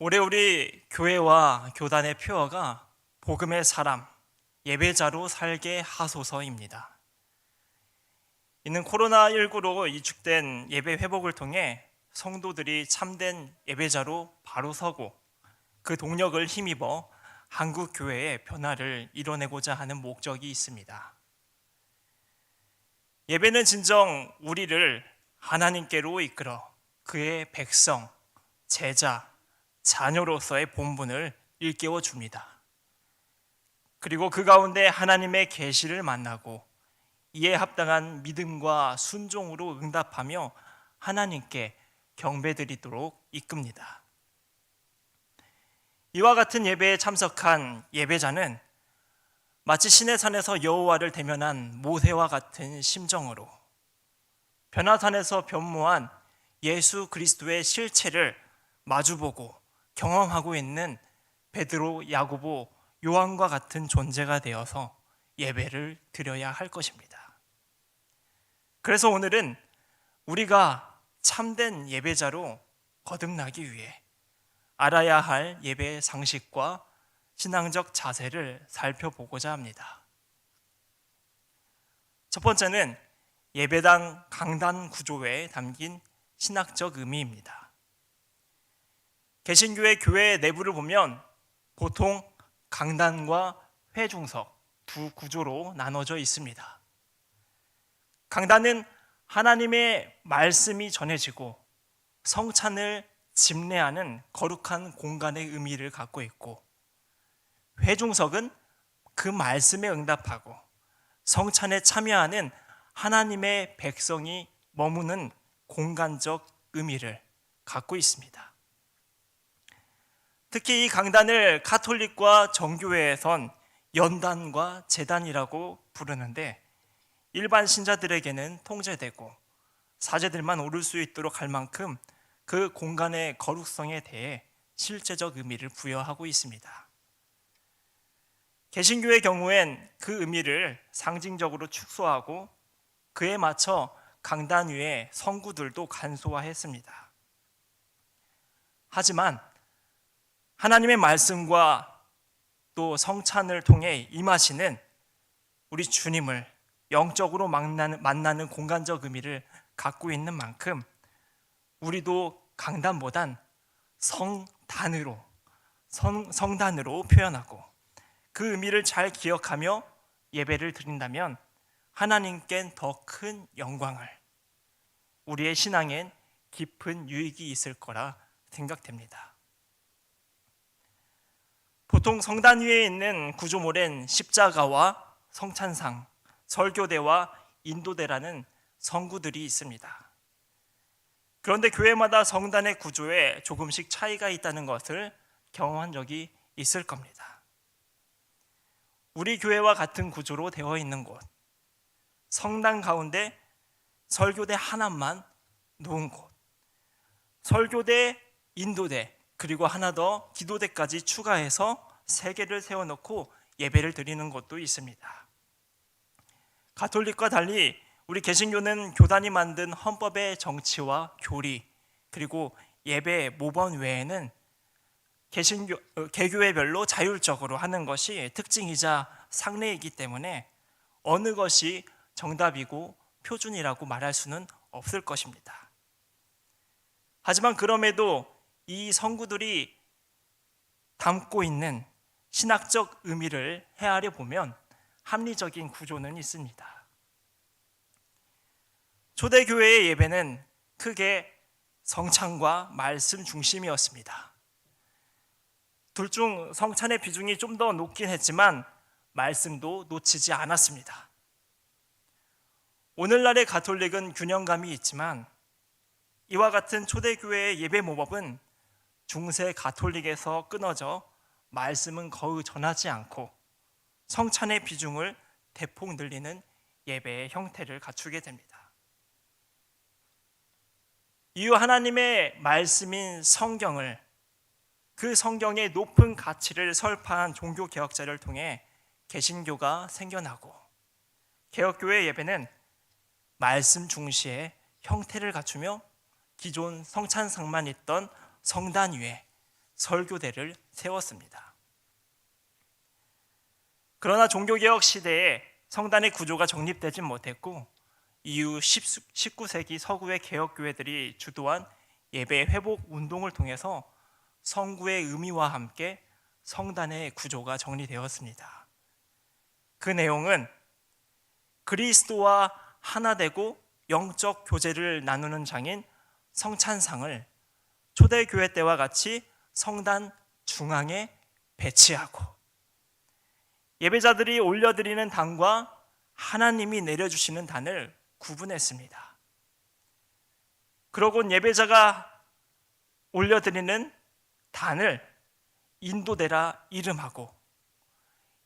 올해 우리 교회와 교단의 표어가 복음의 사람, 예배자로 살게 하소서입니다. 이는 코로나19로 위축된 예배 회복을 통해 성도들이 참된 예배자로 바로 서고 그 동력을 힘입어 한국 교회의 변화를 이뤄내고자 하는 목적이 있습니다. 예배는 진정 우리를 하나님께로 이끌어 그의 백성, 제자, 자녀로서의 본분을 일깨워 줍니다. 그리고 그 가운데 하나님의 계시를 만나고 이에 합당한 믿음과 순종으로 응답하며 하나님께 경배드리도록 이끕니다. 이와 같은 예배에 참석한 예배자는 마치 시내산에서 여호와를 대면한 모세와 같은 심정으로 변화산에서 변모한 예수 그리스도의 실체를 마주보고 경험하고 있는 베드로, 야고보, 요한과 같은 존재가 되어서 예배를 드려야 할 것입니다. 그래서 오늘은 우리가 참된 예배자로 거듭나기 위해 알아야 할 예배 상식과 신앙적 자세를 살펴보고자 합니다. 첫 번째는 예배당 강단 구조에 담긴 신학적 의미입니다. 개신교의 교회 내부를 보면 보통 강단과 회중석 두 구조로 나눠져 있습니다. 강단은 하나님의 말씀이 전해지고 성찬을 집례하는 거룩한 공간의 의미를 갖고 있고, 회중석은 그 말씀에 응답하고 성찬에 참여하는 하나님의 백성이 머무는 공간적 의미를 갖고 있습니다. 특히 이 강단을 가톨릭과 정교회에선 연단과 제단이라고 부르는데, 일반 신자들에게는 통제되고 사제들만 오를 수 있도록 할 만큼 그 공간의 거룩성에 대해 실제적 의미를 부여하고 있습니다. 개신교의 경우엔 그 의미를 상징적으로 축소하고 그에 맞춰 강단 위에 성구들도 간소화했습니다. 하지만 하나님의 말씀과 또 성찬을 통해 임하시는 우리 주님을 영적으로 만나는 공간적 의미를 갖고 있는 만큼 우리도 강단보단 성단으로 표현하고 그 의미를 잘 기억하며 예배를 드린다면 하나님께는 더 큰 영광을, 우리의 신앙엔 깊은 유익이 있을 거라 생각됩니다. 보통 성단 위에 있는 구조물엔 십자가와 성찬상, 설교대와 인도대라는 성구들이 있습니다. 그런데 교회마다 성단의 구조에 조금씩 차이가 있다는 것을 경험한 적이 있을 겁니다. 우리 교회와 같은 구조로 되어 있는 곳, 성당 가운데 설교대 하나만 놓은 곳, 설교대, 인도대, 그리고 하나 더 기도대까지 추가해서 3개를 세워놓고 예배를 드리는 곳도 있습니다. 가톨릭과 달리 우리 개신교는 교단이 만든 헌법의 정치와 교리, 그리고 예배 모범 외에는 개교회별로 자율적으로 하는 것이 특징이자 상례이기 때문에 어느 것이 정답이고 표준이라고 말할 수는 없을 것입니다. 하지만 그럼에도 이 성구들이 담고 있는 신학적 의미를 헤아려 보면 합리적인 구조는 있습니다. 초대교회의 예배는 크게 성찬과 말씀 중심이었습니다. 둘 중 성찬의 비중이 좀 더 높긴 했지만 말씀도 놓치지 않았습니다. 오늘날의 가톨릭은 균형감이 있지만 이와 같은 초대교회의 예배 모범은 중세 가톨릭에서 끊어져 말씀은 거의 전하지 않고 성찬의 비중을 대폭 늘리는 예배의 형태를 갖추게 됩니다. 이후 하나님의 말씀인 성경을, 그 성경의 높은 가치를 설파한 종교개혁자를 통해 개신교가 생겨나고, 개혁교회 예배는 말씀 중시의 형태를 갖추며 기존 성찬상만 있던 성단 위에 설교대를 세웠습니다. 그러나 종교개혁 시대에 성단의 구조가 정립되지 못했고 이후 19세기 서구의 개혁교회들이 주도한 예배 회복 운동을 통해서 성구의 의미와 함께 성단의 구조가 정리되었습니다. 그 내용은 그리스도와 하나 되고 영적 교제를 나누는 장인 성찬상을 초대교회 때와 같이 성단 중앙에 배치하고 예배자들이 올려드리는 단과 하나님이 내려주시는 단을 구분했습니다. 그러곤 예배자가 올려드리는 단을 인도되라 이름하고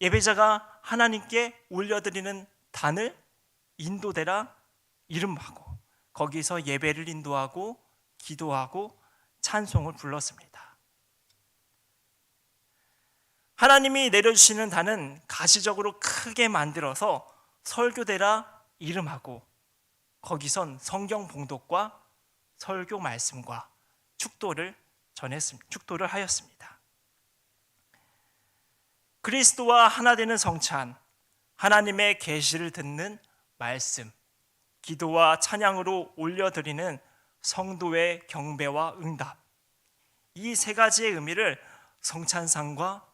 예배자가 하나님께 올려드리는 단을 인도되라 이름하고 거기서 예배를 인도하고 기도하고 찬송을 불렀습니다. 하나님이 내려주시는 단은 가시적으로 크게 만들어서 설교대라 이름하고 거기선 성경 봉독과 설교 말씀과 축도를 하였습니다. 그리스도와 하나 되는 성찬, 하나님의 계시를 듣는 말씀, 기도와 찬양으로 올려드리는 성도의 경배와 응답, 이 세 가지의 의미를 성찬상과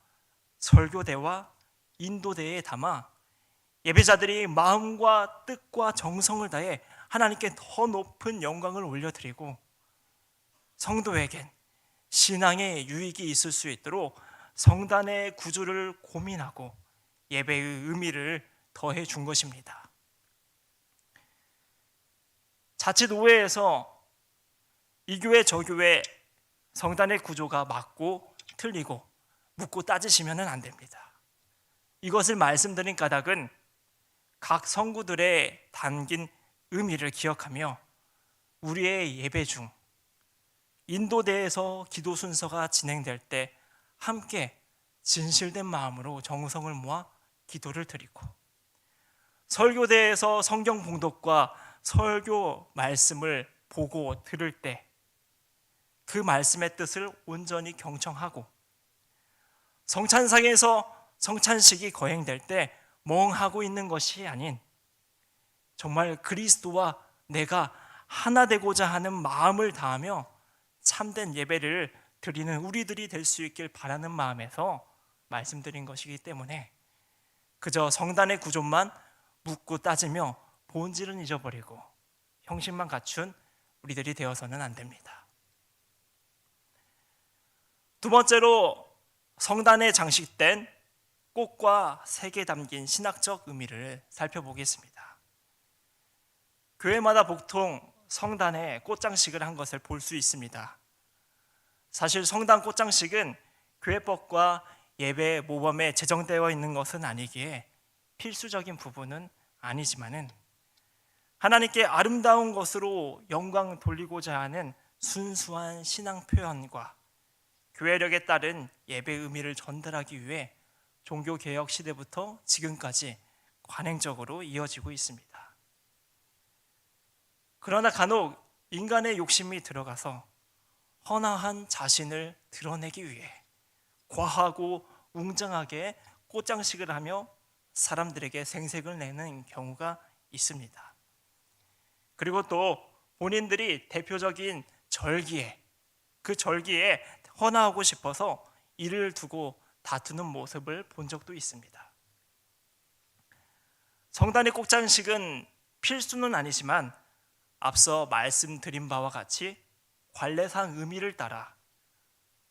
설교대와 인도대에 담아 예배자들이 마음과 뜻과 정성을 다해 하나님께 더 높은 영광을 올려드리고 성도에겐 신앙에 유익이 있을 수 있도록 성단의 구조를 고민하고 예배의 의미를 더해 준 것입니다. 자칫 오해해서 이 교회 저 교회 성단의 구조가 맞고 틀리고 묻고 따지시면 안 됩니다. 이것을 말씀드린 까닭은 각 성구들의 담긴 의미를 기억하며 우리의 예배 중 인도대에서 기도 순서가 진행될 때 함께 진실된 마음으로 정성을 모아 기도를 드리고 설교대에서 성경 봉독과 설교 말씀을 보고 들을 때 그 말씀의 뜻을 온전히 경청하고 성찬상에서 성찬식이 거행될 때 멍하고 있는 것이 아닌 정말 그리스도와 내가 하나 되고자 하는 마음을 다하며 참된 예배를 드리는 우리들이 될 수 있길 바라는 마음에서 말씀드린 것이기 때문에 그저 성단의 구조만 묻고 따지며 본질은 잊어버리고 형식만 갖춘 우리들이 되어서는 안 됩니다. 두 번째로 성단에 장식된 꽃과 색에 담긴 신학적 의미를 살펴보겠습니다. 교회마다 보통 성단에 꽃장식을 한 것을 볼 수 있습니다. 사실 성단 꽃장식은 교회법과 예배 모범에 제정되어 있는 것은 아니기에 필수적인 부분은 아니지만은 하나님께 아름다운 것으로 영광 돌리고자 하는 순수한 신앙 표현과 교회력에 따른 예배 의미를 전달하기 위해 종교개혁 시대부터 지금까지 관행적으로 이어지고 있습니다. 그러나 간혹 인간의 욕심이 들어가서 헌화한 자신을 드러내기 위해 과하고 웅장하게 꽃장식을 하며 사람들에게 생색을 내는 경우가 있습니다. 그리고 또 본인들이 대표적인 절기에 그 절기에 헌화하고 싶어서 이를 두고 다투는 모습을 본 적도 있습니다. 성단의 꽃장식은 필수는 아니지만 앞서 말씀드린 바와 같이 관례상 의미를 따라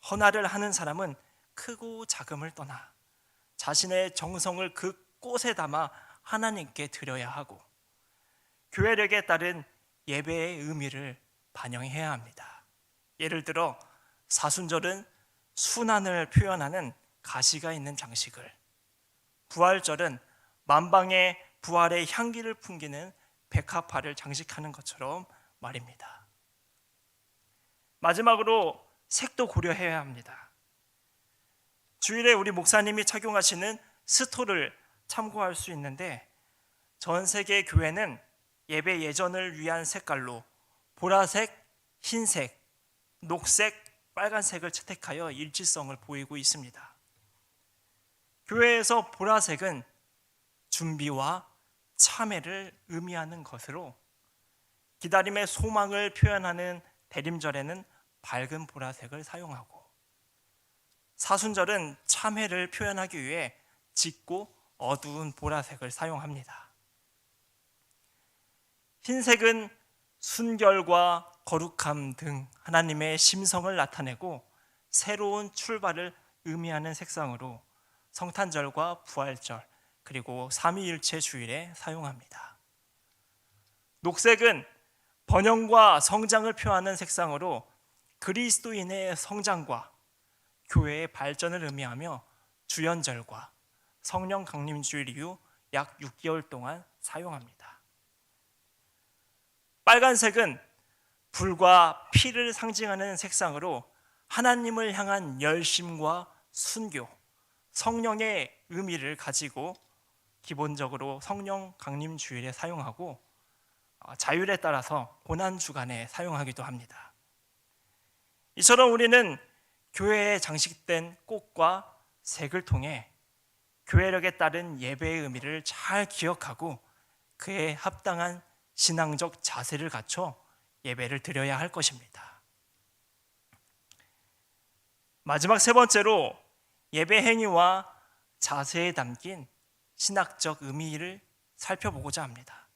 헌화를 하는 사람은 크고 작음을 떠나 자신의 정성을 그 꽃에 담아 하나님께 드려야 하고 교회력에 따른 예배의 의미를 반영해야 합니다. 예를 들어 사순절은 순환을 표현하는 가시가 있는 장식을, 부활절은 만방의 부활의 향기를 풍기는 백합화를 장식하는 것처럼 말입니다. 마지막으로 색도 고려해야 합니다. 주일에 우리 목사님이 착용하시는 스토를 참고할 수 있는데 전 세계 교회는 예배 예전을 위한 색깔로 보라색, 흰색, 녹색, 빨간색을 채택하여 일치성을 보이고 있습니다. 교회에서 보라색은 준비와 참회를 의미하는 것으로, 기다림의 소망을 표현하는 대림절에는 밝은 보라색을 사용하고, 사순절은 참회를 표현하기 위해 짙고 어두운 보라색을 사용합니다. 흰색은 순결과 거룩함 등 하나님의 심성을 나타내고 새로운 출발을 의미하는 색상으로 성탄절과 부활절 그리고 삼위일체 주일에 사용합니다. 녹색은 번영과 성장을 표하는 색상으로 그리스도인의 성장과 교회의 발전을 의미하며 주연절과 성령 강림주일 이후 약 6개월 동안 사용합니다. 빨간색은 불과 피를 상징하는 색상으로 하나님을 향한 열심과 순교, 성령의 의미를 가지고 기본적으로 성령 강림 주일에 사용하고 자율에 따라서 고난 주간에 사용하기도 합니다. 이처럼 우리는 교회에 장식된 꽃과 색을 통해 교회력에 따른 예배의 의미를 잘 기억하고 그에 합당한 신앙적 자세를 갖춰 예배를 드려야 할 것입니다. 마지막 세 번째로 예배 행위와 자세에 담긴 신학적 의미를 살펴보고자 합니다.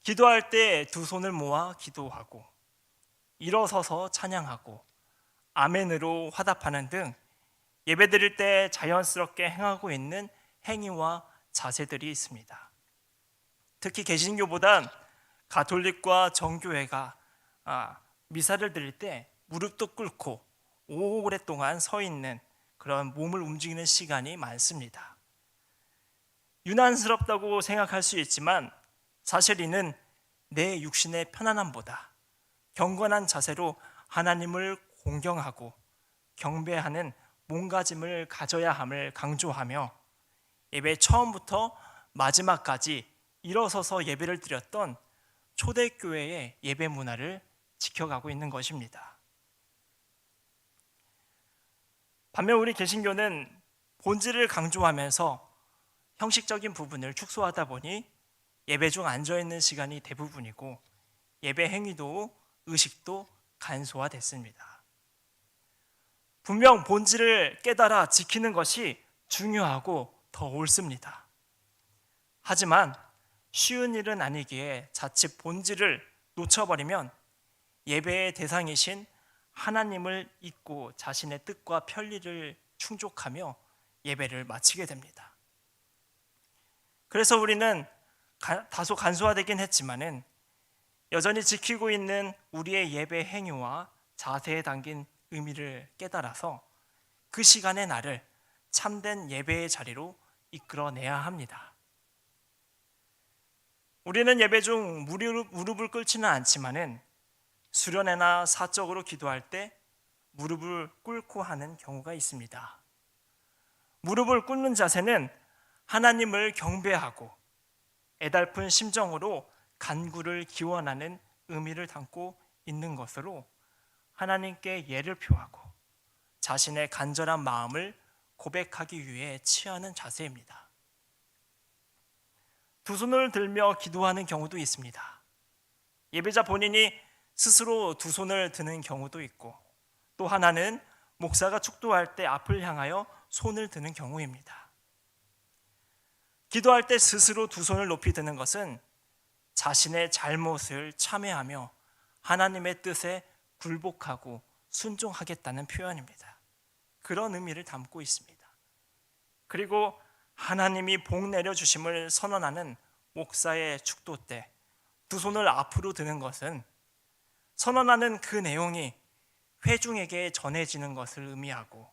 기도할 때 두 손을 모아 기도하고, 일어서서 찬양하고, 아멘으로 화답하는 등 예배 드릴 때 자연스럽게 행하고 있는 행위와 자세들이 있습니다. 특히 개신교보단 가톨릭과 정교회가 미사를 드릴 때 무릎도 꿇고 오랫동안 서 있는 그런 몸을 움직이는 시간이 많습니다. 유난스럽다고 생각할 수 있지만 사실 이는 내 육신의 편안함보다 경건한 자세로 하나님을 공경하고 경배하는 몸가짐을 가져야 함을 강조하며 예배 처음부터 마지막까지 일어서서 예배를 드렸던 초대교회의 예배 문화를 지켜가고 있는 것입니다. 반면 우리 개신교는 본질을 강조하면서 형식적인 부분을 축소하다 보니 예배 중 앉아있는 시간이 대부분이고 예배 행위도 의식도 간소화됐습니다. 분명 본질을 깨달아 지키는 것이 중요하고 더 옳습니다. 하지만 쉬운 일은 아니기에 자칫 본질을 놓쳐버리면 예배의 대상이신 하나님을 잊고 자신의 뜻과 편리를 충족하며 예배를 마치게 됩니다. 그래서 우리는 다소 간소화되긴 했지만은 여전히 지키고 있는 우리의 예배 행위와 자세에 담긴 의미를 깨달아서 그 시간의 나를 참된 예배의 자리로 이끌어내야 합니다. 우리는 예배 중 무릎을 꿇지는 않지만은 수련회나 사적으로 기도할 때 무릎을 꿇고 하는 경우가 있습니다. 무릎을 꿇는 자세는 하나님을 경배하고 애달픈 심정으로 간구를 기원하는 의미를 담고 있는 것으로 하나님께 예를 표하고 자신의 간절한 마음을 고백하기 위해 취하는 자세입니다. 두 손을 들며 기도하는 경우도 있습니다. 예배자 본인이 스스로 두 손을 드는 경우도 있고, 또 하나는 목사가 축도할 때 앞을 향하여 손을 드는 경우입니다. 기도할 때 스스로 두 손을 높이 드는 것은 자신의 잘못을 참회하며 하나님의 뜻에 굴복하고 순종하겠다는 표현입니다. 그런 의미를 담고 있습니다. 그리고 하나님이 복 내려주심을 선언하는 목사의 축도 때 두 손을 앞으로 드는 것은 선언하는 그 내용이 회중에게 전해지는 것을 의미하고,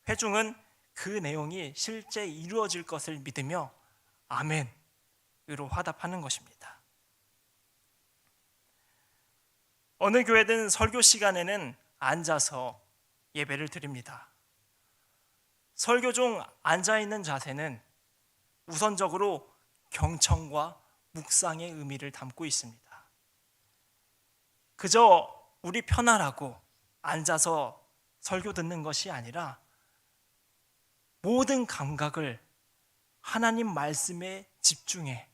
회중은 그 내용이 실제 이루어질 것을 믿으며 아멘으로 화답하는 것입니다. 어느 교회든 설교 시간에는 앉아서 예배를 드립니다. 설교 중 앉아있는 자세는 우선적으로 경청과 묵상의 의미를 담고 있습니다. 그저 우리 편안하고 앉아서 설교 듣는 것이 아니라 모든 감각을 하나님 말씀에 집중해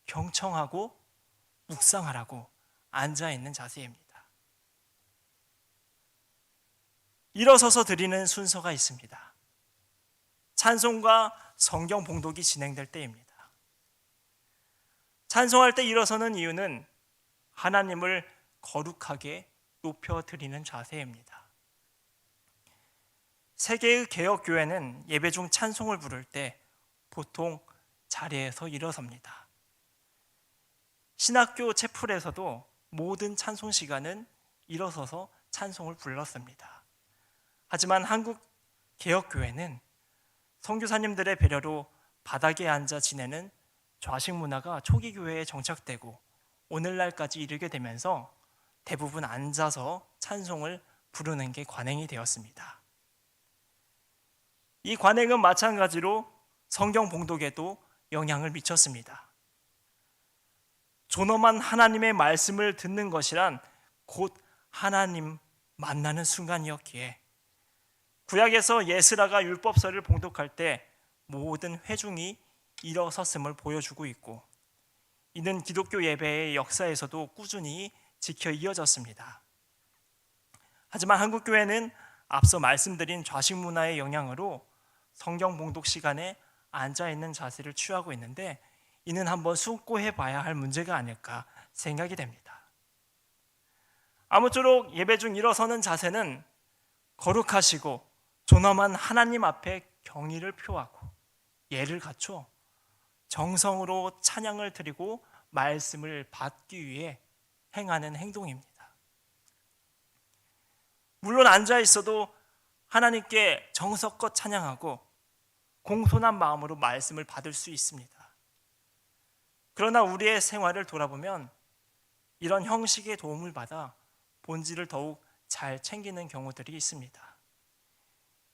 경청하고 묵상하라고 앉아있는 자세입니다. 일어서서 드리는 순서가 있습니다. 찬송과 성경 봉독이 진행될 때입니다. 찬송할 때 일어서는 이유는 하나님을 거룩하게 높여 드리는 자세입니다. 세계의 개혁교회는 예배 중 찬송을 부를 때 보통 자리에서 일어섭니다. 신학교 채플에서도 모든 찬송 시간은 일어서서 찬송을 불렀습니다. 하지만 한국 개혁교회는 선교사님들의 배려로 바닥에 앉아 지내는 좌식 문화가 초기 교회에 정착되고 오늘날까지 이르게 되면서 대부분 앉아서 찬송을 부르는 게 관행이 되었습니다. 이 관행은 마찬가지로 성경 봉독에도 영향을 미쳤습니다. 존엄한 하나님의 말씀을 듣는 것이란 곧 하나님 만나는 순간이었기에 구약에서 예스라가 율법서를 봉독할 때 모든 회중이 일어섰음을 보여주고 있고, 이는 기독교 예배의 역사에서도 꾸준히 지켜 이어졌습니다. 하지만 한국교회는 앞서 말씀드린 좌식 문화의 영향으로 성경 봉독 시간에 앉아있는 자세를 취하고 있는데, 이는 한번 숙고해 봐야 할 문제가 아닐까 생각이 됩니다. 아무쪼록 예배 중 일어서는 자세는 거룩하시고 존엄한 하나님 앞에 경의를 표하고 예를 갖춰 정성으로 찬양을 드리고 말씀을 받기 위해 행하는 행동입니다. 물론 앉아 있어도 하나님께 정성껏 찬양하고 공손한 마음으로 말씀을 받을 수 있습니다. 그러나 우리의 생활을 돌아보면 이런 형식의 도움을 받아 본질을 더욱 잘 챙기는 경우들이 있습니다.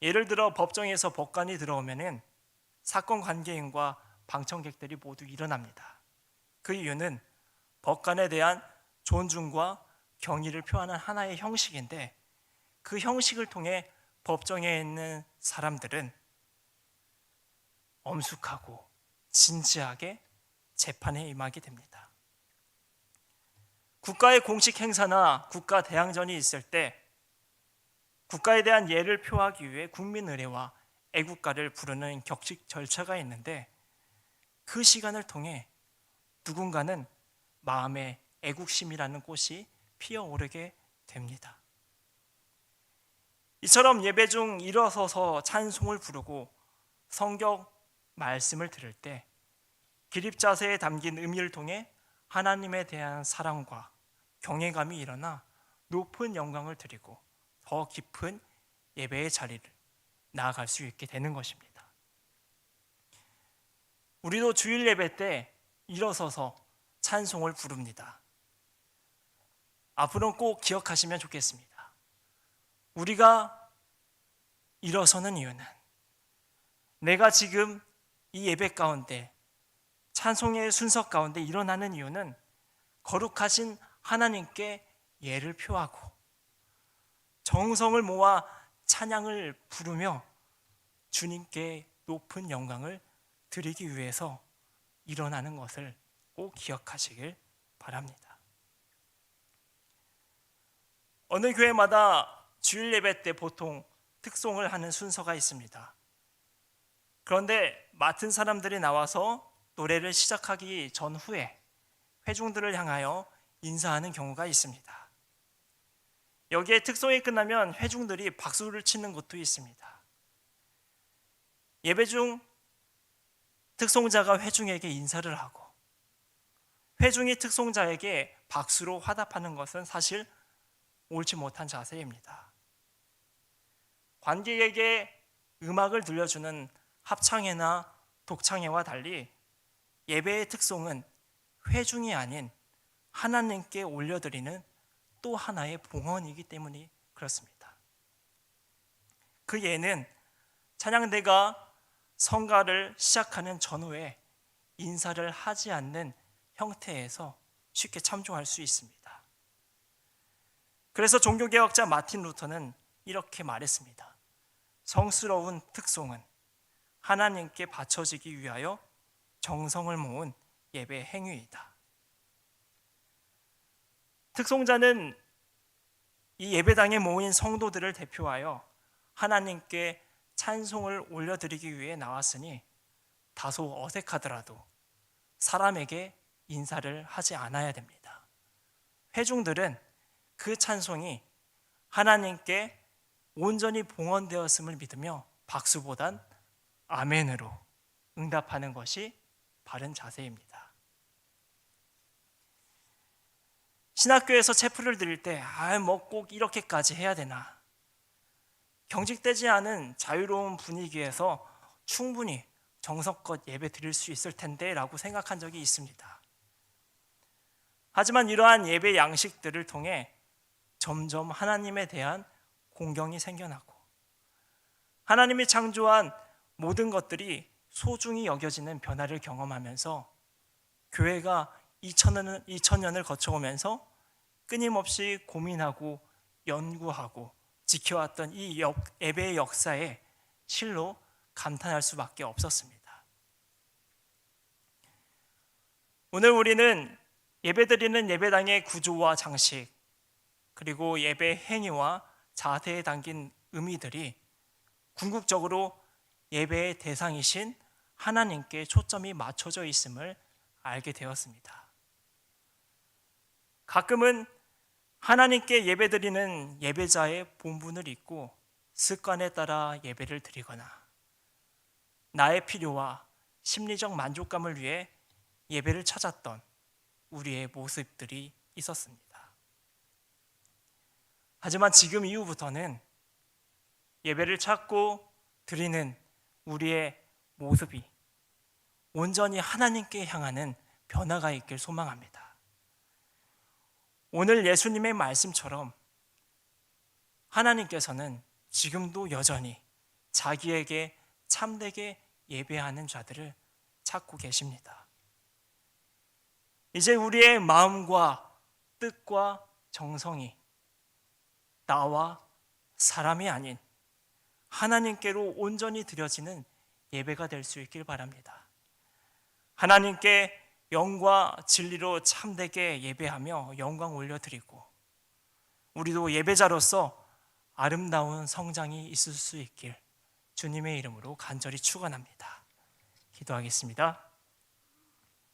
예를 들어 법정에서 법관이 들어오면 사건 관계인과 방청객들이 모두 일어납니다. 그 이유는 법관에 대한 존중과 경의를 표하는 하나의 형식인데, 그 형식을 통해 법정에 있는 사람들은 엄숙하고 진지하게 재판에 임하게 됩니다. 국가의 공식 행사나 국가 대항전이 있을 때 국가에 대한 예를 표하기 위해 국민의례와 애국가를 부르는 격식 절차가 있는데, 그 시간을 통해 누군가는 마음에 애국심이라는 꽃이 피어오르게 됩니다. 이처럼 예배 중 일어서서 찬송을 부르고 성경 말씀을 들을 때 기립자세에 담긴 의미를 통해 하나님에 대한 사랑과 경외감이 일어나 높은 영광을 드리고 더 깊은 예배의 자리를 나아갈 수 있게 되는 것입니다. 우리도 주일 예배 때 일어서서 찬송을 부릅니다. 앞으로는 꼭 기억하시면 좋겠습니다. 우리가 일어서는 이유는 내가 지금 이 예배 가운데 찬송의 순서 가운데 일어나는 이유는 거룩하신 하나님께 예를 표하고 정성을 모아 찬양을 부르며 주님께 높은 영광을 드리기 위해서 일어나는 것을 꼭 기억하시길 바랍니다. 어느 교회마다 주일 예배 때 보통 특송을 하는 순서가 있습니다. 그런데 맡은 사람들이 나와서 노래를 시작하기 전후에 회중들을 향하여 인사하는 경우가 있습니다. 여기에 특송이 끝나면 회중들이 박수를 치는 곳도 있습니다. 예배 중 특송자가 회중에게 인사를 하고 회중이 특송자에게 박수로 화답하는 것은 사실 옳지 못한 자세입니다. 관객에게 음악을 들려주는 합창회나 독창회와 달리 예배의 특송은 회중이 아닌 하나님께 올려드리는 또 하나의 봉헌이기 때문에 그렇습니다. 그 예는 찬양대가 성가를 시작하는 전후에 인사를 하지 않는 형태에서 쉽게 참조할 수 있습니다. 그래서 종교개혁자 마틴 루터는 이렇게 말했습니다. 성스러운 특송은 하나님께 바쳐지기 위하여 정성을 모은 예배 행위이다. 특송자는 이 예배당에 모인 성도들을 대표하여 하나님께 찬송을 올려드리기 위해 나왔으니 다소 어색하더라도 사람에게 인사를 하지 않아야 됩니다. 회중들은 그 찬송이 하나님께 온전히 봉헌되었음을 믿으며 박수보단 아멘으로 응답하는 것이 바른 자세입니다. 신학교에서 체프를 드릴 때 뭐 꼭 이렇게까지 해야 되나? 경직되지 않은 자유로운 분위기에서 충분히 정성껏 예배 드릴 수 있을 텐데 라고 생각한 적이 있습니다. 하지만 이러한 예배 양식들을 통해 점점 하나님에 대한 공경이 생겨나고 하나님이 창조한 모든 것들이 소중히 여겨지는 변화를 경험하면서 교회가 2000년을 거쳐오면서 끊임없이 고민하고 연구하고 지켜왔던 이 예배의 역사에 실로 감탄할 수밖에 없었습니다. 오늘 우리는 예배드리는 예배당의 구조와 장식, 그리고 예배 행위와 자세에 담긴 의미들이 궁극적으로 예배의 대상이신 하나님께 초점이 맞춰져 있음을 알게 되었습니다. 가끔은 하나님께 예배드리는 예배자의 본분을 잊고 습관에 따라 예배를 드리거나 나의 필요와 심리적 만족감을 위해 예배를 찾았던 우리의 모습들이 있었습니다. 하지만 지금 이후부터는 예배를 찾고 드리는 우리의 모습이 온전히 하나님께 향하는 변화가 있길 소망합니다. 오늘 예수님의 말씀처럼 하나님께서는 지금도 여전히 자기에게 참되게 예배하는 자들을 찾고 계십니다. 이제 우리의 마음과 뜻과 정성이 나와 사람이 아닌 하나님께로 온전히 드려지는 예배가 될 수 있길 바랍니다. 하나님께 영과 진리로 참되게 예배하며 영광 올려드리고 우리도 예배자로서 아름다운 성장이 있을 수 있길 주님의 이름으로 간절히 축원합니다. 기도하겠습니다.